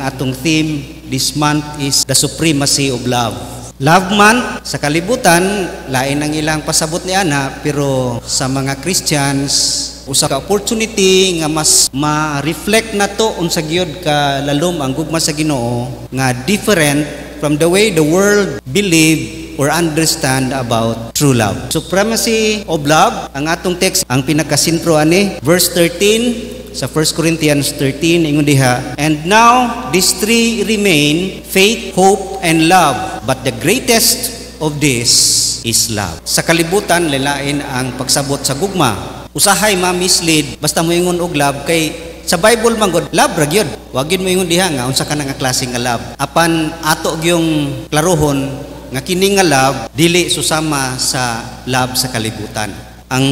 ang atong theme this month is the supremacy of love. Love month sa kalibutan, lain ang ilang pasabot ni ana, pero sa mga Christians usa ka opportunity nga mas ma-reflect nato unsa gyud ka lalom ang gugma sa Ginoo nga different from the way the world believe or understand about true love. Supremacy of love, ang atong text, ang pinakasintro ani, verse 13 sa 1 Corinthians 13, ingon diha, and now these three remain, faith, hope, and love, but the greatest of this is love. Sa kalibutan, lalain ang pagsabot sa gugma. Usahay ma-mislead, basta mo ingon og love, kay sa Bible man god, love ra gyud. Wa gyud mo ingon diha nga unsa ka nga klase nga love. Apan ato gyung klarohon nga kini nga love dili susama sa love sa kalibutan. Ang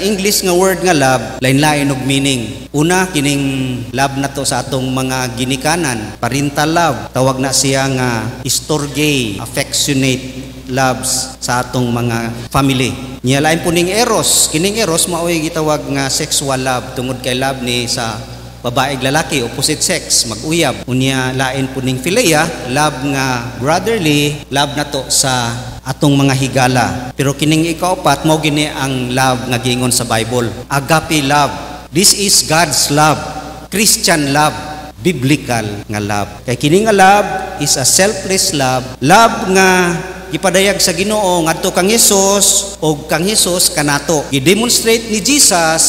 English nga word nga love lain-lain og meaning. Una, kining love nato sa atong mga ginikanan, parental love, tawag na siya nga storge, affectionate loves sa atong mga family. Niya lain po ning eros, kining eros maoy gitawag nga sexual love tungod kay love ni sa babae ug lalaki, opposite sex, mag-uyab. Unya lain po ning philia, love nga brotherly, love nato sa atong mga higala. Pero kining ikaapat mao gini ang love nga giingon sa Bible, agape love. This is God's love, Christian love, biblical nga love. Kay kining nga love is a selfless love, love nga gipadayag sa Ginoo ngadto kang Hesus o kang Hesus kanato. Gi-demonstrate ni Jesus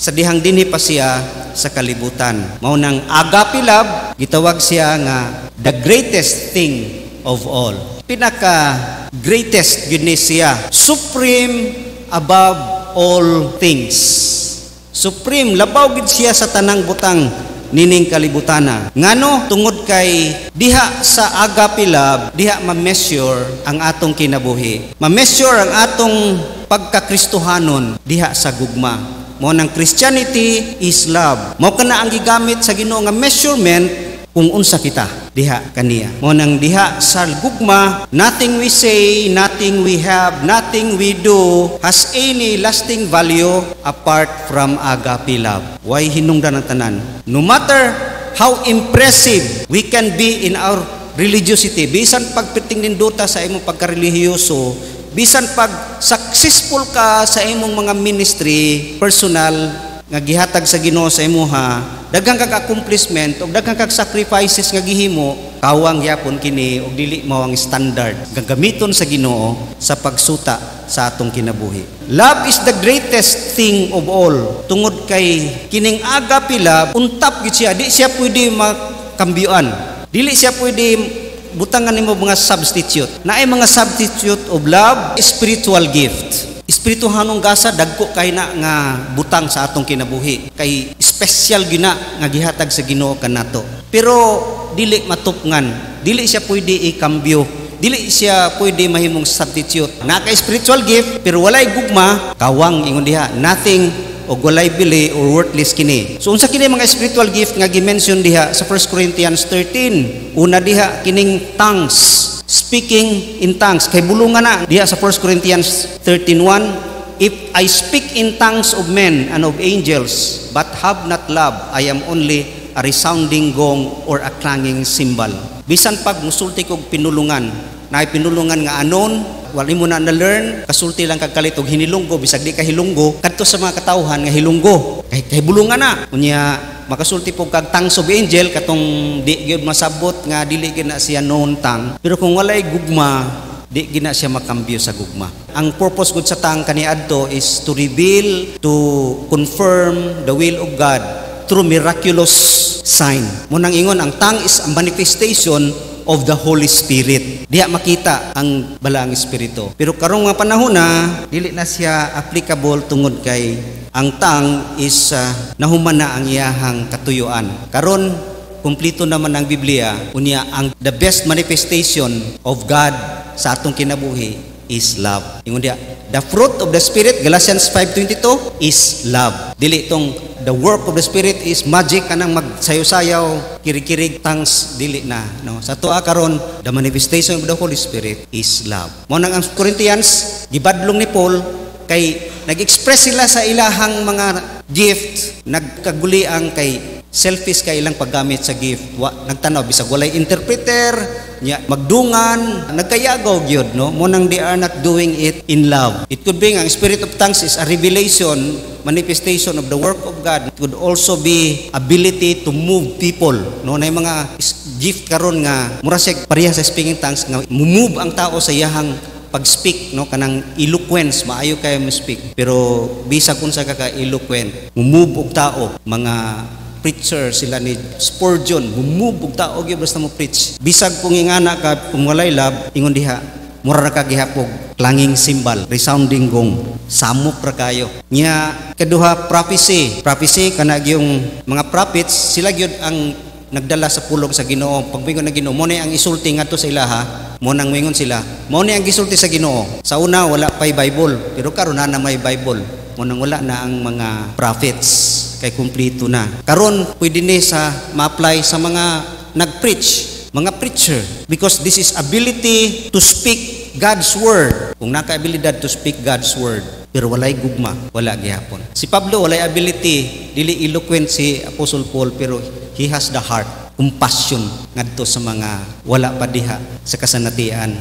sa dihang dinhi pa siya sa kalibutan. Mao nang agape love, gitawag siya nga the greatest thing of all. Pinaka greatest gyud ni siya, supreme above all things. Supreme, labaw gid siya sa tanang butang nining kalibutana. Ngano? Tungod kay diha sa agape love, diha ma-measure ang atong kinabuhi. Ma-measure ang atong pagkakristohanon diha sa gugma. Mo nang Christianity is love. Mo kana ang gigamit sa Ginoo nga measurement kung unsa kita diha kaniya. Mo nang diha sa gugma, nothing we say, nothing we have, nothing we do has any lasting value apart from agape love. Why hinungdan ang tanan? No matter how impressive we can be in our religiosity, bisan pagpiting ninduta sa imong pagkarelihiyoso, bisan pag successful ka sa imong mga ministry, personal, nga gihatag sa Ginoo sa imuha, daghang kag accomplishment o daghang kag sacrifices nga gihimo, kawang yapon kini og dili mao ang standard gagamiton sa Ginoo sa pagsuta sa atong kinabuhi. Love is the greatest thing of all. Tungod kay kining agape love, untap gid siya, di siya pwede makambyoan. Dili siya pwede butangan nimo mga substitute. Naay mga substitute of love, spiritual gift. Espirituhanong gasa dagko kay na nga butang sa atong kinabuhi. Kay special gina nga gihatag sa Ginoo kanato. Pero dili matupngan. Dili siya pwede ikambyo. Dili siya pwede mahimong substitute. Na kay spiritual gift pero walay gugma, kawang ingon diha, nothing o walay bili or worthless kini. So unsa kini mga spiritual gift nga gi-mention diha sa 1 Corinthians 13? Una diha kining tongues, speaking in tongues. Kay bulungan na diha sa 1 Corinthians 13:1, if I speak in tongues of men and of angels but have not love, I am only a resounding gong or a clanging cymbal. Bisan pag musulti kog pinulungan, naay pinulungan nga anon, wali mo na na-learn, kasulti lang kagkalit og hinilunggo, bisag di ka hilunggo, kadto sa mga katawhan nga hilunggo, kay bulungan na. Unya, makasulti po kag tongues of angel, katong di gyud masabot nga dili gyud na siya known tongue. Pero kung walay gugma, di gyud na siya makambyo sa gugma. Ang purpose gud sa tongue kaniadto is to reveal, to confirm the will of God through miraculous sign. Munang ingon, ang tongue is a manifestation of the Holy Spirit. Diha makita ang balaang espiritu. Pero karong nga panahon na dili na siya applicable tungod kay ang tongue is nahuman na ang iyahang katuyuan. Karon kumplito naman ang Biblia, unya ang the best manifestation of God sa atong kinabuhi is love. Ingon dia, the fruit of the Spirit, Galatians 5:22 is love. Dili tong the work of the Spirit is magic kanang magsayaw-sayaw, kirig-kirig, tongues, dili na. No? Sa tuwa karon, the manifestation of the Holy Spirit is love. Mo nang ang Corinthians, gibadlong ni Paul kay nag-express sila sa ilahang mga gift, nagkaguliang kay selfish kay ilang paggamit sa gift. Nagtanaw bisag walay interpreter, nya magdungan, nagkayagaw gyud, no? Mo nang they are not doing it in love. It could be ang spirit of tongues is a revelation, manifestation of the work of God. It could also be ability to move people, no? Na mga gift karon nga mura siya pareha sa speaking tongues nga move ang tao sa iyahang pag-speak, no? Kanang eloquence, maayo kayo mo-speak. Pero bisag kung sa ka-eloquent, move og tao, mga preacher sila ni Spurgeon, move og tao gyud basta mo preach. Bisag kung ingana ka kung walay love, ingon diha mura ra ka gihapog clanging cymbal, resounding gong, samok ra kayo. Nya kaduha prophecy kana yung mga prophets, sila gyud ang nagdala sa pulong sa Ginoo. Pagmingon na Ginoo, mo na ang isulti ngadto sa ilaha, mo nang mingon sila, mo na ang gisulti sa Ginoo. Sa una wala pay Bible, pero karon na may Bible. Mo nang wala na ang mga prophets, kay kumpleto na. Karon pwede ni sa ma-apply sa mga nag-preach, mga preacher, because this is ability to speak God's word. Kung naka-abilidad to speak God's word, pero walay gugma, wala gihapon. Si Pablo walay ability, dili eloquent si Apostle Paul, pero he has the heart, compassion ngadto sa mga wala pa diha sa kasanatian,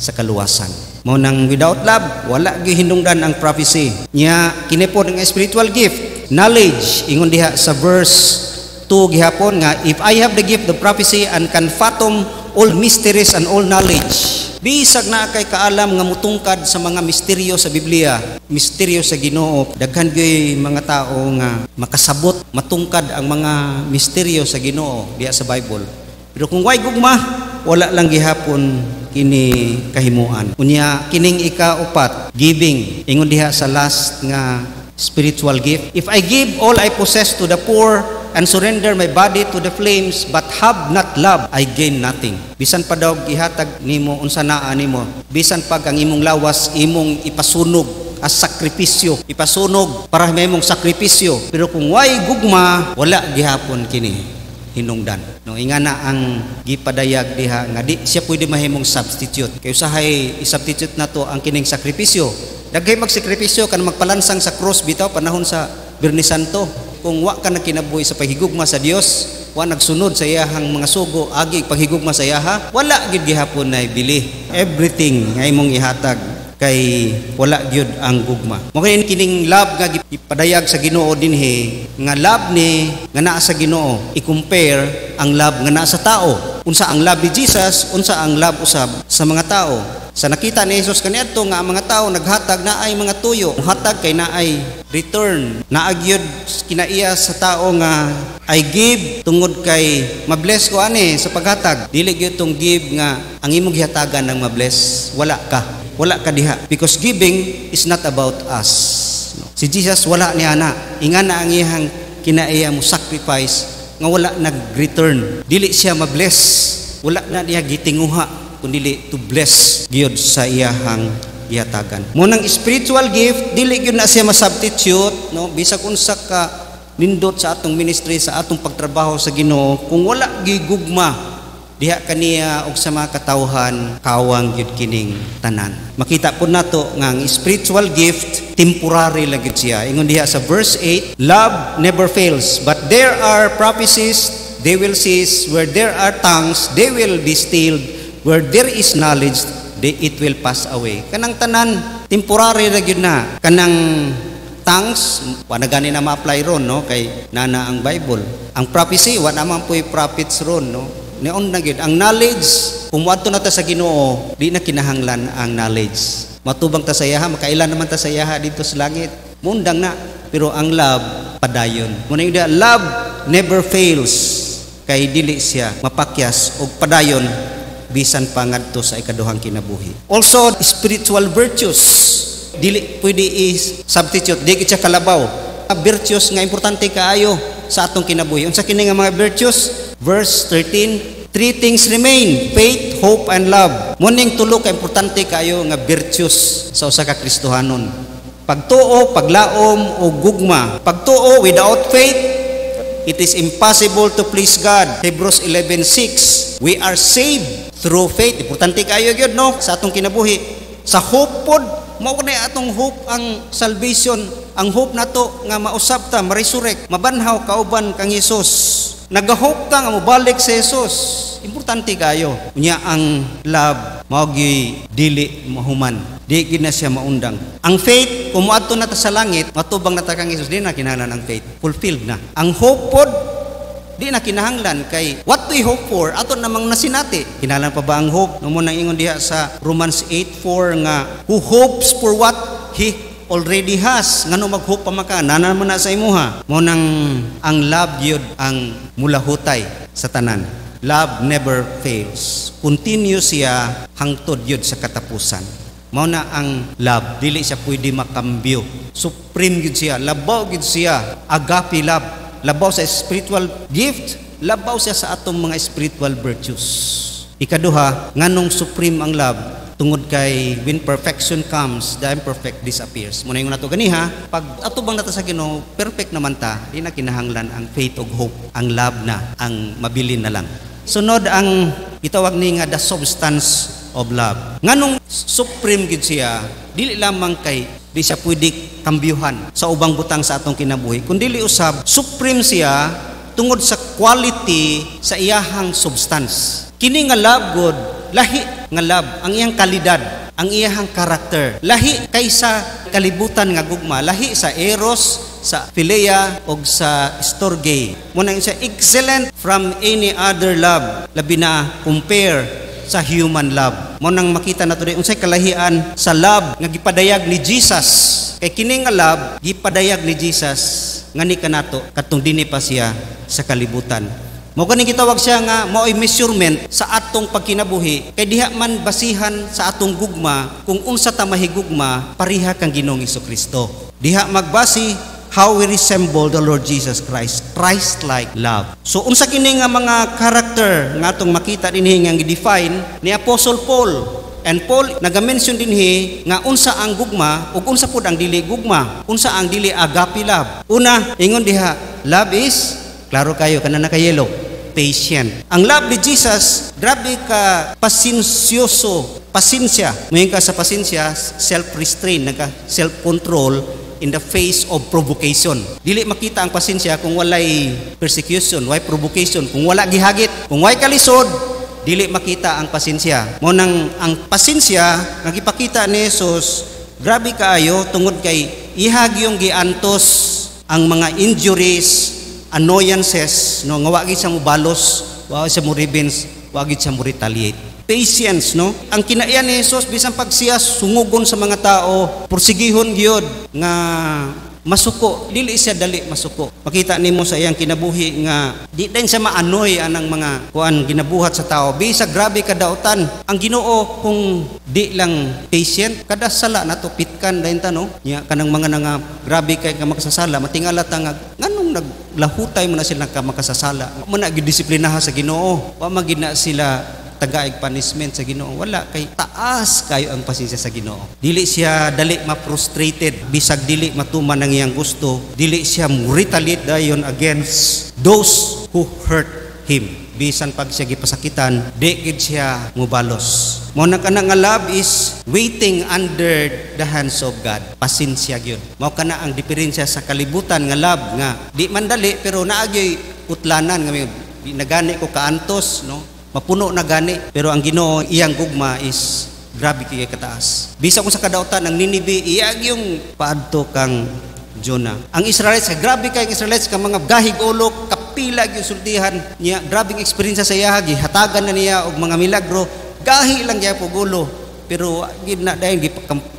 sa kaluwasan. Mo nang without love, wala gihinungdan ang prophecy. Nya kinipod ang spiritual gift, knowledge. Ingon diha sa verse 2 gihapon nga, if I have the gift of prophecy and can fathom all mysteries and all knowledge. Bisag na kay kaalam nga mutungkad sa mga misteryo sa Biblia, misteryo sa Ginoo. Daghan gyud mga tao nga makasabot, matungkad ang mga misteryo sa Ginoo diha sa Bible. Pero kung way gugma, wala lang gihapon kini kahimuan. Unya kining ika-upat, giving. Ingon diha sa last nga spiritual gift. If I give all I possess to the poor and surrender my body to the flames but have not love, I gain nothing. Bisan pa daw gihatag nimo unsa naa nimo, bisan pag ang imong lawas imong ipasunog as sakripisyo, ipasunog para may imong sakripisyo, pero kung way gugma, wala gihapon kini hinungdan. No, ingana ang gipadayag diha nga di siya pwede mahimong substitute. Kay usahay i-substitute nato ang kining sakripisyo. Daghay magsakripisyo kan magpalansang sa cross bitaw panahon sa Birnis Santo. Kung wa ka nagkinabuhi sa paghigugma sa Dios, wa nagsunod sa iyahang mga sugo, agi paghigugma sa iyaha, wala gid gihapon na bili. Everything nga imong ihatag kay wala gyud ang gugma. Mo kining love nga gipadayag sa Ginoo dinhi, nga love ni nga naa sa Ginoo, i-compare ang love nga naa sa tao. Unsa ang love ni Jesus, unsa ang love usab sa mga tao. Sa nakita ni Jesus kaniadto nga ang mga tao naghatag na ay mga tuyo, hatag kay naay return, naagyod kinaiya sa tao nga I give tungod kay mabless ko ani sa paghatag. Dili gyud tong give nga ang imong gihatagan ng mabless, wala ka diha, because giving is not about us. No. Si Jesus wala niya na, ingana ang iyang kinaiya mo sacrifice nga wala nag-return. Dili siya mabless, wala na niya gitinguha kundi to bless gyud sa iyahang gihatagan. Munang spiritual gift, dili gyud na siya ma-substitute, no? Bisag unsa ka nindot sa atong ministry, sa atong pagtrabaho sa Ginoo, kung wala gigugma diha kaniya og sa mga katawhan, kawang gyud kining tanan. Makita po nato nga ang spiritual gift temporary lang gyud siya. Ingon diha sa verse 8, love never fails, but there are prophecies, they will cease. Where there are tongues, they will be stilled. Where there is knowledge, it will pass away. Kanang tanan temporary ra gyud na. Kanang tongues, wala gani na ma-apply ron, no? Kay nana ang Bible. Ang prophecy, wala naman po'y prophets ron, no? Neon na gyud. Ang knowledge, kung wadto na ta sa Ginoo, di na kinahanglan ang knowledge. Matubang ta sa iyaha, makailan naman ta sa iyaha dito sa langit. Mundang na. Pero ang love, padayon. Muna yung love never fails. Kay dili siya mapakyas o padayon bisan pa ngadto sa ikaduhang kinabuhi. Also, spiritual virtues. Dili pwede i-substitute, di siya kalabaw. Virtues nga importante kaayo sa atong kinabuhi. Unsa kini nga mga virtues? Verse 13, three things remain: faith, hope, and love. Muning tulo ka importante kaayo nga virtues sa usa ka Kristohanon. Pagtuo, paglaom, o gugma. Pagtuo without faith, it is impossible to please God. Hebrews 11:6, we are saved through faith. Importante kayo gyud, no, sa atong kinabuhi. Sa hope pod, mao na atong hope ang salvation. Ang hope nato nga mausab ta, ma-resurrect, mabanhaw kauban kang Hesus. Nagahope ta nga mobalik si Jesus. Importante kayo. Unya ang love mao gyud dili mahuman. Di gid na siya maundang. Ang faith kung moadto na ta sa langit, matubang na ta kang Jesus, di na kinahanglan ang faith. Fulfilled na. Ang hope pod di na kinahanglan kay what we hope for ato namang nasinati. Kinahanglan pa ba ang hope? No mo nang ingon diha sa Romans 8:4 nga who hopes for what he already has. Ngano mag-hope pa maka nana man na sa imuha. Mo nang ang love gyud ang mulahutay sa tanan. Love never fails. Continue siya hangtod yun sa katapusan. Mao na ang love, dili siya pwede makambyo. Supreme yun siya, labaw yun siya, agape love. Labaw sa spiritual gift, labaw siya sa atong mga spiritual virtues. Ikaduha, nganong supreme ang love, tungod kay when perfection comes, the imperfect disappears. Muna yung nato ganiha, pag atubang nata sa Ginoo, perfect naman ta, di na kinahanglan ang faith ug hope, ang love na, ang mabilin na lang. Sunod ang itawag ni nga the substance of love. Nganong supreme gid siya, dili lamang kay di siya pwede kambyuhan sa ubang butang sa atong kinabuhi, kundi dili usab supreme siya tungod sa quality sa iyahang substance. Kini nga love god, lahi nga love, ang iyang kalidad, ang iyahang karakter, lahi kaysa kalibutan nga gugma, lahi sa eros, sa philia o sa storge. Muna siya excellent from any other love, labi na compare sa human love. Munang makita nato di unsay kalahian sa love nga gipadayag ni Jesus. Kay kini nga love gipadayag ni Jesus ngani kanato katong dinhi pa siya sa kalibutan. Mao kani gitawag siya nga mao'y measurement sa atong pagkinabuhi kay diha man basihan sa atong gugma kung unsa ta mahigugma pareha kang Ginoong Hesukristo. Diha magbasi how we resemble the Lord Jesus Christ, Christ-like love. So unsa kini nga mga character nga atong makita dinhi nga gi-define ni Apostle Paul. And Paul naga-mention dinhi nga unsa ang gugma ug unsa pud ang dili gugma, unsa ang dili agape love. Una, ingon diha, love is klaro kayo kanana kay yellow, patient. Ang love ni Jesus, grabe ka pasensyoso, pasensya. Moy ka sa pasensya, self-restraint, naga self-control in the face of provocation. Dili makita ang pasensya kung walay persecution, walay provocation, kung wala gihagit, kung walay kalisod, dili makita ang pasensya. Mo nang ang pasensya nagipakita ni Jesus, grabe kaayo tungod kay ihag yung giantos ang mga injuries, annoyances, no, nga wagi siya mo balos, wagi siya mo revenge, wagi siya mo retaliate. Patience, no? Ang kinaiyan ni Jesus bisan pag siya sungugon sa mga tao, porsigihon gyud nga masuko, dili siya dali masuko. Makita nimo sa iyang kinabuhi nga di din siya maanoy anang mga kuan ginabuhat sa tao. Bisa grabe kadautan. Ang Ginoo kung di lang patient, kada sala nato pitkan dayon ta, no? Nya kanang mga nga grabe kay nga makasasala, matingala ta nga nganong naglahutay mo na sila ka makasasala. Mo na gidisiplinaha sa Ginoo. Wa magid na sila tagaig punishment sa Ginoo. Wala kay taas kayo ang pasensya sa Ginoo. Dili siya dali ma-frustrated bisag dili matuman ang iyang gusto. Dili siya retaliate dayon against those who hurt him. Bisan pag siya gipasakitan, di gid siya mubalos. Mao na kana nga love is waiting under the hands of God. Pasensya gyud. Mao kana ang diferensya sa kalibutan nga love nga di man dali pero naagyoy utlanan nga nagani ko kaantos, no? Mapuno na gani, pero ang Ginoo iyang gugma is grabe kay kataas. Bisa kung sa kadautan ang Ninive, iyag yung paadto kang Jonah. Ang Israelites, grabe kay Israelites ka mga gahig ulo, kapila yung sultihan niya, grabing experience sa iya, hatagan na niya og mga milagro, gahi lang niya po gulo. Pero gid na dayon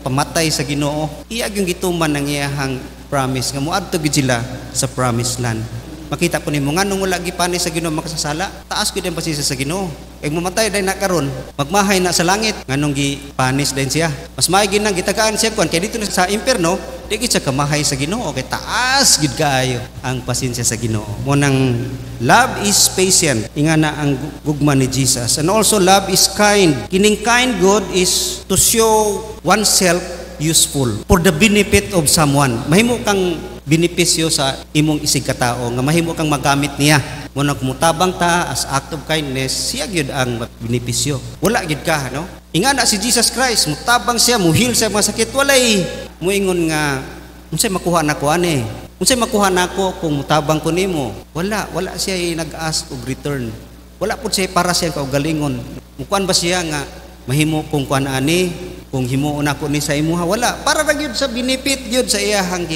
pamatay sa Ginoo. Iyag yung gituman ng iyahang promise nga moadto gid sila sa promised land. Makita po nimo nganong wala gipanis sa Ginoo makasasala, taas gid ang pasensya sa Ginoo. Kay mamatay day na karon, magmahay na sa langit, nganong gipanis din siya. Mas maigi nang gitagaan siya kuan kay dito sa impierno, di gid siya kamahay sa Ginoo kay taas gid kaayo ang pasensya sa Ginoo. Mo nang love is patient, ingana ang gugma ni Jesus. And also love is kind. Kining kind God is to show oneself useful for the benefit of someone. Mahimo kang benepisyo sa imong isig katao nga mahimo kang magamit niya. Muna kumutabang ta as act of kindness, siya gyud ang benepisyo. Wala gyud ka, no? Ingana si Jesus Christ, mutabang siya, muhil sa mga sakit, walay muingon nga unsay makuha na ko ani. Unsay makuha nako kung mutabang ko nimo? Wala siya nag-ask og return. Wala pud siya para siya kaugalingon. Mukuan ba siya nga mahimo kung kuan ani, kung himuon ako ni sa imuha? Wala, para ra gyud sa benefit gyud sa iyahang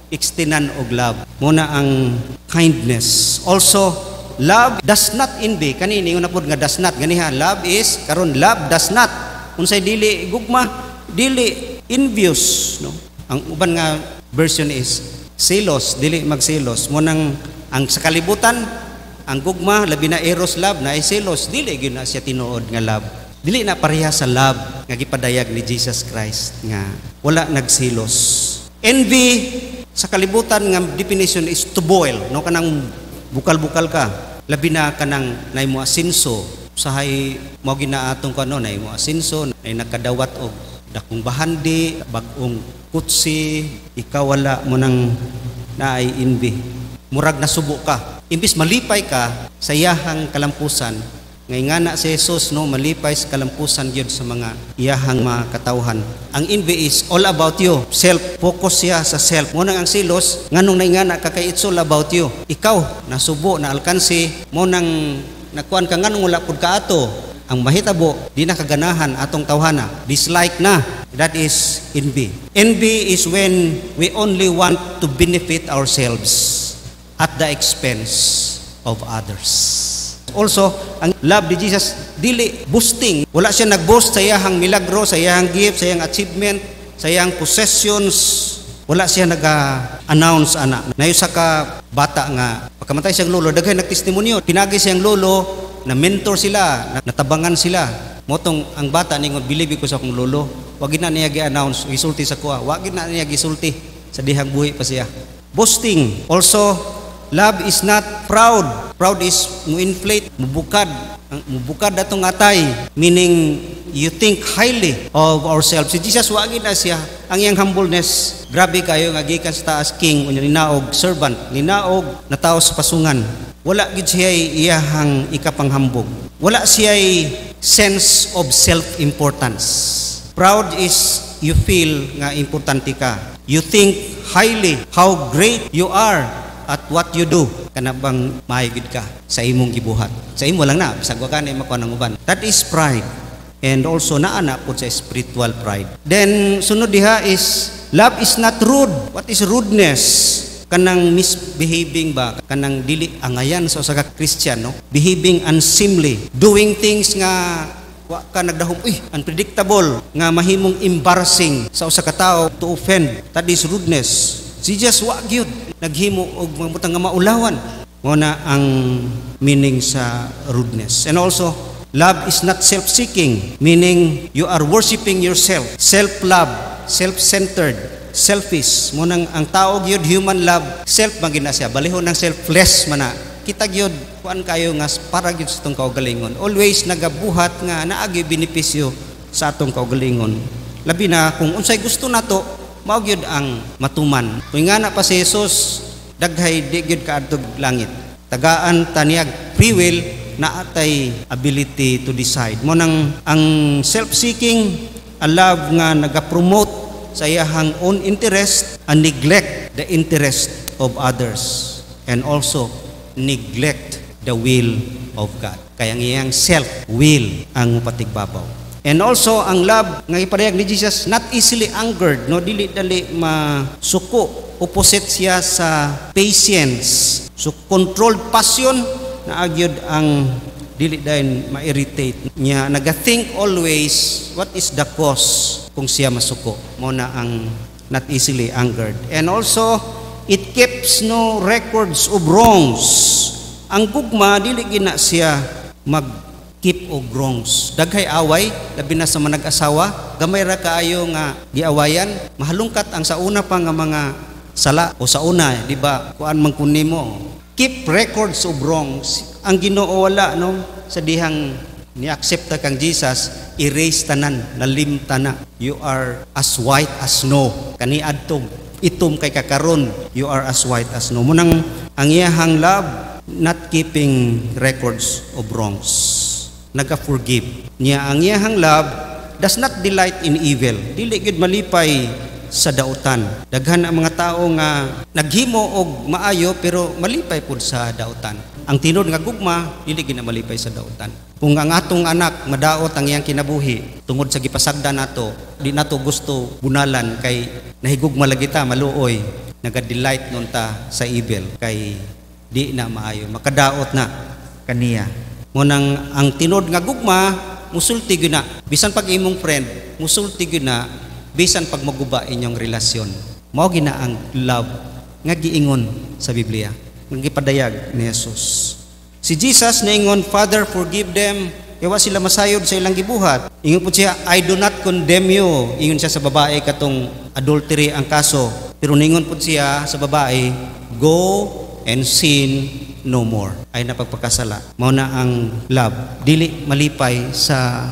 extenan og love. Muna ang kindness. Also, love does not envy. Kanini una pud nga does not ganiha. Love is karon love does not. Unsay dili gugma, dili envious, no? Ang uban nga version is selos, dili magselos. Munang ang sa kalibutan, ang gugma labi na eros love na ay selos, dili gyud na siya tinuod nga love. Dili na pareha sa love nga gipadayag ni Jesus Christ nga wala nagselos. Envy sa kalibutan nga definition is to boil, no, kanang bukal-bukal ka. Labi na kanang nay mo asinso, usahay mao ginaatong kano nay mo asinso, nay nakadawat og dakong bahandi, bag-ong kutsi, ikaw wala mo nang naay envy. Murag nasubo ka. Imbis malipay ka sa iyahang kalampusan, ngay nga na si Jesus, no, malipay sa kalampusan gyud sa mga iyahang mga katawhan. Ang envy is all about you. Self-focus siya sa self. Mo nang ang silos, nganong nay nga na ka kay it's all about you. Ikaw nasubo na alkansi mo nang nakuan ka nganong wala pud ka ato. Ang mahitabo, di na kaganahan atong tawhana. Dislike na. That is envy. Envy is when we only want to benefit ourselves at the expense of others. Also, ang love ni Jesus, dili boasting. Wala siya nag-boast sa iyahang milagro, sa iyahang gift, sa iyahang achievement, sa iyahang possessions. Wala siya nag-announce, anak. Nayusa ka bata nga, pagkamatay siyang lolo, daghay nagtestimonyo. Pinagi siyang lolo, na mentor sila, natabangan sila. Motong ang bata ningon, believe ko sa akong lolo. Wag na niya gi-announce, gisulti sa kuha. Wag na niya gisulti sa dihang buhi pa siya. Boasting. Also, love is not proud. Proud is mu-inflate, mubukad. Mubukad atong atay. Meaning, you think highly of ourselves. Si Jesus, wag na siya. Ang iyang humbleness, grabe kayo nga gikan sa taas king, linaog servant, linaog na tao sa pasungan. Wala gid siya iyahang ikapanghambog. Wala siya sense of self-importance. Proud is you feel nga importante ka. You think highly how great you are at what you do. Kana bang mahigid ka sa imong gibuhat. Sa imo lang na, bisag wa ka na makuha ng uban. That is pride. And also naana po sa spiritual pride. Then sunod diha is love is not rude. What is rudeness? Kanang misbehaving ba, kanang dili angayan sa usa ka Christian, no? Behaving unseemly, doing things nga wa ka nagdahom, unpredictable, nga mahimong embarrassing sa usa ka tawo to offend. That is rudeness. Jesus wa gyud naghimo og mamutang nga maulawan. Mo na ang meaning sa rudeness. And also, love is not self-seeking, meaning you are worshiping yourself. Self-love, self-centered, selfish. Munang ang tao gyud human love, self magina siya. Balihon ng selfless man na. Kita gyud kuan kayo nga para gyud sa atong kaugalingon. Always nagabuhat nga naagi benepisyo sa atong kaugalingon. Labi na kung unsay gusto nato, mao gyud ang matuman. Kung nga na pa si Jesus, daghay di gyud kaadtog langit. Tagaan taniag free will na atay ability to decide. Munang ang self-seeking, a love nga naga-promote sa iyahang own interest and neglect the interest of others, and also neglect the will of God. Kaya ang iyang self-will ang patigbabaw. And also ang love nga ipadayag ni Jesus, not easily angered, no, dili-dali masuko. Opposite siya sa patience. So controlled passion na agyod ang dili dayon ma-irritate niya. Naga-think always what is the cause kung siya masuko. Mo na ang not easily angered. And also, it keeps no records of wrongs. Ang gugma, dili gina siya mag-keep of wrongs. Daghay away, labi na sa manag-asawa, gamay ra kaayo nga giawayan, mahalungkat ang sa una pa nga mga sala o sa una, di ba? Kuan man kun nimo. Keep records of wrongs. Ang Ginoo wala, no, sa dihang ni-accept kang Jesus, erase tanan, nalim tana. You are as white as snow. Kani adtong itom kay kakaron, you are as white as snow. Munang ang iyahang love, not keeping records of wrongs. Naga-forgive. Niya ang iyahang love does not delight in evil. Dili gid malipay sa dautan. Daghan ang mga tao nga naghimo og maayo pero malipay pud sa dautan. Ang tinod nga gugma dili gina malipay sa dautan. Kung ang atong anak madaot ang iyang kinabuhi tungod sa gipasagda nato, di nato gusto bunalan kay nahigugma lagi ta maluoy, naga-delight nun ta sa evil kay di na maayo, makadaot na kaniya. Ngunang ang tinod nga gugma musulti gyud na bisan pag imong friend, musulti gyud na bisan pag maguba inyong relasyon. Mao gina ang love nga giingon sa Biblia, nga gipadayag ni Jesus. Si Jesus naingon, Father, forgive them, yawa sila masayod sa ilang gibuhat. Ingon po siya, I do not condemn you. Ingon siya sa babae katong adultery ang kaso. Pero ningon po siya sa babae, go and sin no more. Ay napagpakasala. Mao na ang love. Dili malipay sa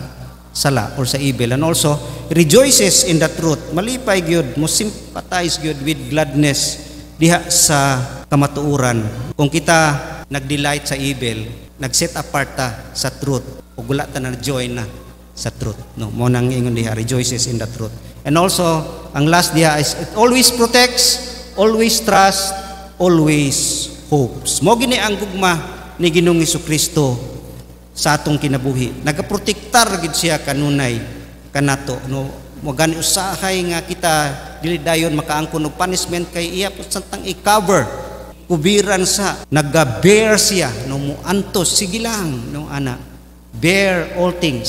sala or sa evil. And also, rejoices in the truth. Malipay gyud, mo sympathize gyud with gladness diha sa kamatuuran. Kung kita nag-delight sa evil, nag-set apart ta sa truth, o gula ta na joy na sa truth. No, mo nang ingon diha, rejoices in the truth. And also, ang last diha is it always protects, always trust, always hopes. Mo gini ang gugma ni Ginoong Hesukristo sa atong kinabuhi. Nagaprotektar gid siya kanunay kanato. No, mo gani usahay nga kita dili dayon makaangkon og punishment kay iya pud santang i-cover kubiran sa nagabear siya no mo antos sige lang no ana, bear all things,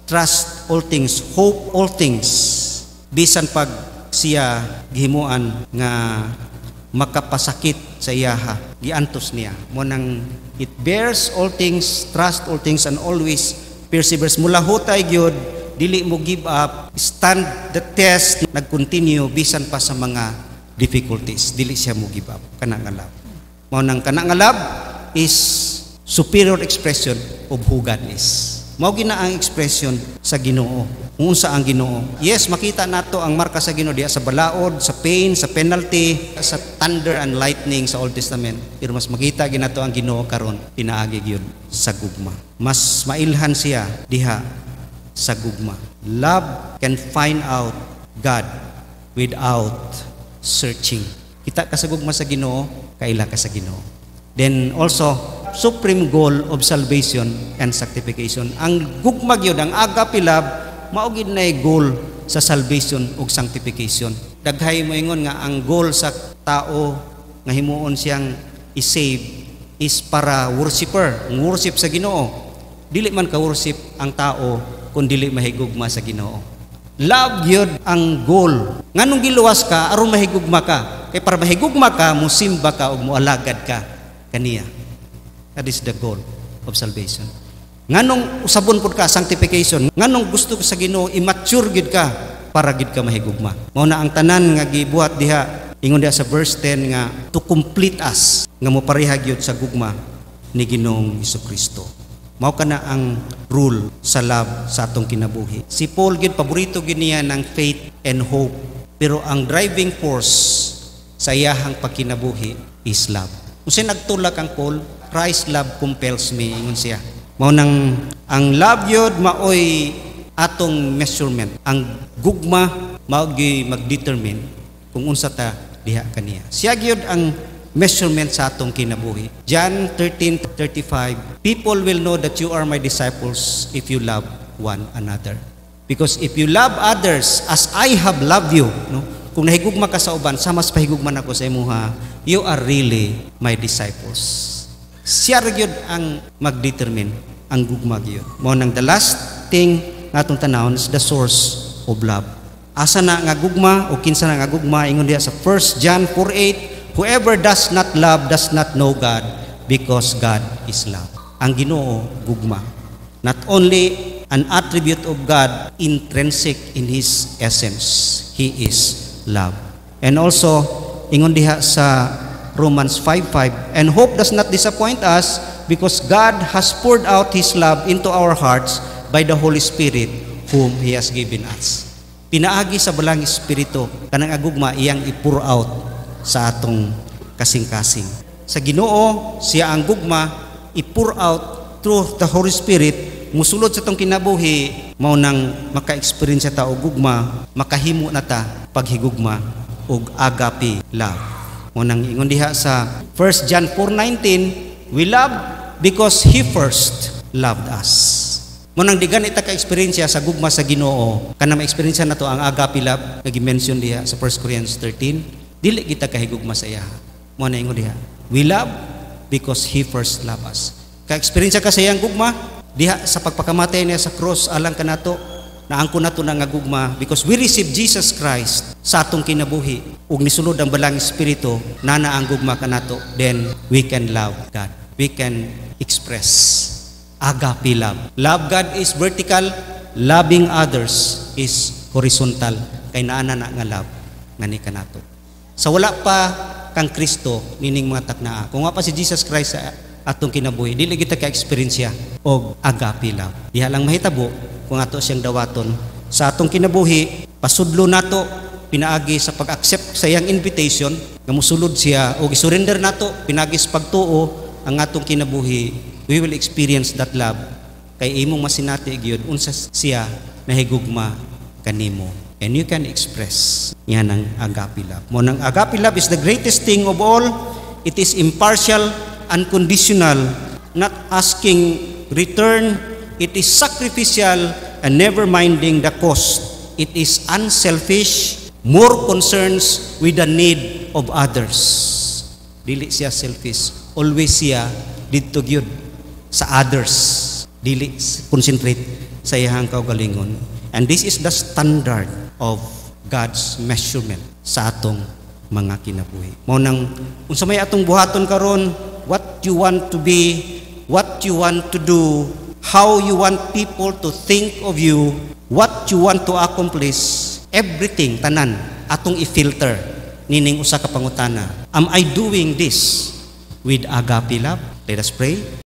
trust all things, hope all things, bisan pag siya gihimuan nga makapasakit sa iyaha, giantos niya mo nang it bears all things, trust all things, and always perseveres. Mula hutay gyud, dili mo give up, stand the test, nag-continue bisan pa sa mga difficulties, dili siya mo give up. Kana nga love. Mao nang kana nga love is superior expression of who God is. Mao gina ang expression sa Ginoo. Kung unsa ang Ginoo. Yes, makita nato ang marka sa Ginoo diha sa balaod, sa pain, sa penalty, sa thunder and lightning sa Old Testament. Pero mas makita ginato ang Ginoo karon pinaagi gyud sa gugma. Mas mailhan siya diha sa gugma. Love can find out God without searching. Kita ka sa gugma sa Ginoo, kaila ka sa Ginoo. Then also, supreme goal of salvation and sanctification. Ang gugma gyud, ang agape love, mao gid nay goal sa salvation ug sanctification. Daghay mo ingon nga ang goal sa tao nga himuon siyang i-save is para worshiper, worship sa Ginoo. Dili man ka worship ang tao kung dili mahigugma sa Ginoo. Love gyud ang goal. Nganong giluwas ka aron mahigugma ka? Kay para mahigugma ka, musimba ka ug moalagad ka kaniya. That is the goal of salvation. Nganong usabon pud ka sanctification? Nganong gusto ko sa Ginoo immature gid ka para gid ka mahigugma. Mao na ang tanan nga gibuhat diha ingon diha sa verse 10 nga to complete us nga mopareha gyud sa gugma ni Ginoong Hesukristo. Mao kana ang rule sa love sa atong kinabuhi. Si Paul gid paborito gid niya ng faith and hope. Pero ang driving force sa iyahang pagkinabuhi is love. Unsay nagtulak ang Paul? Christ's love compels me, ingon siya. Mao nang ang love yod maoy atong measurement. Ang gugma mao gi magdetermine kung unsa ta diha kaniya. Siya gyud ang measurement sa atong kinabuhi. John 13:35, people will know that you are my disciples if you love one another. Because if you love others as I have loved you, no? Kung nahigugma ka sa uban, sa mas pahigugman ako sa imuha, you are really my disciples. Siya gyud ang magdetermine ang gugma gyud. Mao nang the last thing nga atong tanawon is the source of love. Asa na nga gugma o kinsa na nga gugma ingon diha sa 1 John 4:8, whoever does not love does not know God because God is love. Ang Ginoo gugma. Not only an attribute of God intrinsic in His essence, He is love. And also ingon diha sa Romans 5:5, and hope does not disappoint us because God has poured out His love into our hearts by the Holy Spirit whom He has given us. Pinaagi sa balang Espiritu kanang agugma iyang i-pour out sa atong kasing-kasing. Sa Ginoo siya ang gugma i-pour out through the Holy Spirit musulod sa atong kinabuhi mao nang maka-experience ta og gugma, makahimo na ta paghigugma ug agape love. Mo nang ingon diha sa 1 John 4:19, we love because He first loved us. Mo nang digan ita ka eksperyensya sa gugma sa Ginoo, kana ma-eksperyensya nato ang agape love nga gi-mention diha sa 1 Corinthians 13, dili kita kahigugma sa iya. Mo na ingon diha, we love because He first loved us. Ka-eksperyensya ka sa iyang gugma diha sa pagpakamatay niya sa cross alang kanato, naangko nato na nga gugma because we receive Jesus Christ sa atong kinabuhi ug nisulod ang balang espiritu nana ang gugma kanato, then we can love God. We can express agape love. Love God is vertical, loving others is horizontal. Kay naana na nga love nga ni kanato. Sa wala pa kang Kristo nining mga taknaa, kung nga pa si Jesus Christ sa atong kinabuhi, dili kita ka-eksperyensya og agape love. Diha lang mahitabo kung ato siyang dawaton sa atong kinabuhi, pasudlo nato pinaagi sa pag-accept sa iyang invitation nga mosulod siya o gisurrender nato pinaagi sa pagtuo ang atong kinabuhi, we will experience that love kay imong masinati gyud unsa siya nahigugma kanimo, and you can express yan ang agape love. Mo nang agape love is the greatest thing of all. It is impartial, unconditional, not asking return. It is sacrificial and never minding the cost. It is unselfish, more concerns with the need of others. Dili siya selfish, always siya didto gyud sa others. Dili concentrate sa iyang kaugalingon. And this is the standard of God's measurement sa atong mga kinabuhi. Mao nang unsa may atong buhaton karon, what you want to be, what you want to do, how you want people to think of you, what you want to accomplish, everything tanan atong i-filter nining usa ka pangutana. Am I doing this with agape love? Let us pray.